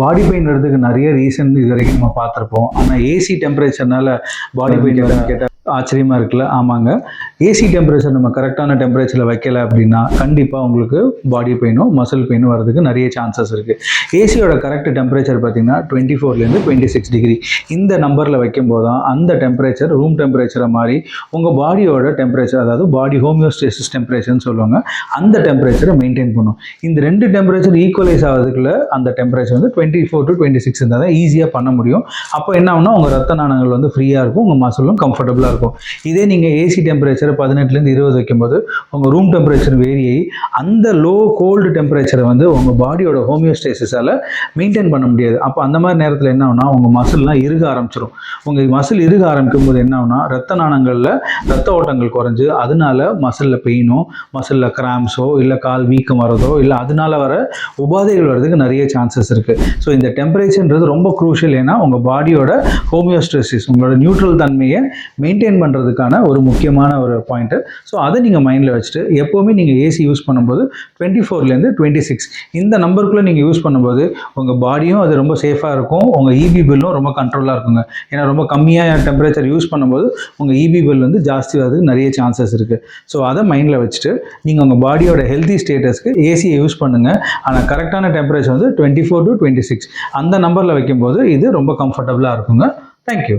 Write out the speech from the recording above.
Body pain வரதுக்கு நிறைய reason இது வரைக்கும் நம்ம பார்த்துருப்போம். ஆனால் ஏசி டெம்பரேச்சர்னால பாடி பெயின் வரும்னு கேட்டால் ஆச்சரியமாக இருக்குல்ல? ஆமாங்க. ஏசி டெம்பரேச்சர் நம்ம கரெக்டான டெம்பரேச்சரில் வைக்கல அப்படின்னா கண்டிப்பாக உங்களுக்கு பாடி பெயினும் மசில் பெயினும் வரதுக்கு நிறைய சான்சஸ் இருக்குது. ஏசியோட கரெக்ட் டெம்பரேச்சர் பார்த்தீங்கன்னா 24லேருந்து 26 டிகிரி இந்த நம்பரில் வைக்கும்போது தான் அந்த டெம்பரேச்சர் ரூம் டெம்பரேச்சரை மாதிரி உங்கள் பாடியோட டெம்பரேச்சர், அதாவது பாடி ஹோமியோஸ்டேசிஸ் டெம்பரேச்சர்னு சொல்லுவாங்க, அந்த டெம்பரேச்சரை மெயின்டைன் பண்ணும். இந்த ரெண்டு டெம்பரேச்சர் ஈக்குவலைஸ் ஆகிறதுக்குள்ள அந்த டெம்பரேச்சர் வந்து 24 to 26 இருந்தால் தான் ஈஸியாக பண்ண முடியும். அப்போ என்ன ஆகுனா உங்கள் ரத்த நாணங்கள் வந்து ஃப்ரீயாக இருக்கும், உங்கள் மசிலும் கம்ஃபர்டபுளாக இருக்கும். இதே நீங்கள் ஏசி டெம்பரேச்சர் 18லேருந்து 20 வைக்கும்போது உங்கள் ரூம் டெம்பரேச்சர் வேரி ஆகி அந்த லோ கோல்டு டெம்பரேச்சரை வந்து உங்கள் பாடியோட ஹோமியோஸ்டேசிஸால் மெயின்டைன் பண்ண முடியாது. அப்போ அந்த மாதிரி நேரத்தில் என்ன ஆகுனா உங்கள் மசில்லாம் இறுக ஆரம்பிச்சிடும். உங்கள் மசில் இறுக ஆரம்பிக்கும் போது என்ன ஆகுனா ரத்த நாணங்களில் ரத்த ஓட்டங்கள் குறைஞ்சு அதனால மசிலில் பெயினோ மசிலில் கிராம்ஸோ இல்லை கால் வீக்கம் வரதோ இல்லை அதனால வர உபாதைகள் வர்றதுக்கு நிறைய சான்சஸ் இருக்குது. ஸோ இந்த டெம்பரேச்சர்ன்றது ரொம்ப குரூஷியல். ஏன்னா உங்கள் பாடியோட ஹோமியோஸ்டேசிஸ், உங்களோட நியூட்ரல் தன்மையை மெயின்டைன் பண்ணுறதுக்கான ஒரு முக்கியமான ஒரு பாயிண்ட்டு. ஸோ அதை நீங்கள் மைண்டில் வச்சுட்டு எப்போவுமே நீங்கள் ஏசி யூஸ் பண்ணும்போது 24லேருந்து 26 இந்த நம்பருக்குள்ளே நீங்கள் யூஸ் பண்ணும்போது உங்கள் பாடியும் அது ரொம்ப சேஃபாக இருக்கும், உங்கள் இபி பில்லும் ரொம்ப கண்ட்ரோலாக இருக்குங்க. ஏன்னா ரொம்ப கம்மியாக டெம்பரேச்சர் யூஸ் பண்ணும்போது உங்கள் இபி பில் வந்து ஜாஸ்தி வரதுக்கு நிறைய சான்சஸ் இருக்குது. ஸோ அதை மைண்டில் வச்சுட்டு நீங்கள் உங்கள் பாடியோட ஹெல்த்தி ஸ்டேட்டஸ்க்கு ஏசியை யூஸ் பண்ணுங்கள். ஆனால் கரெக்டான டெம்பரேச்சர் வந்து 24 to 26 அந்த நம்பரில் வைக்கும்போது இது ரொம்ப கம்ஃபர்டபுளாக இருக்குங்க. தேங்க்யூ.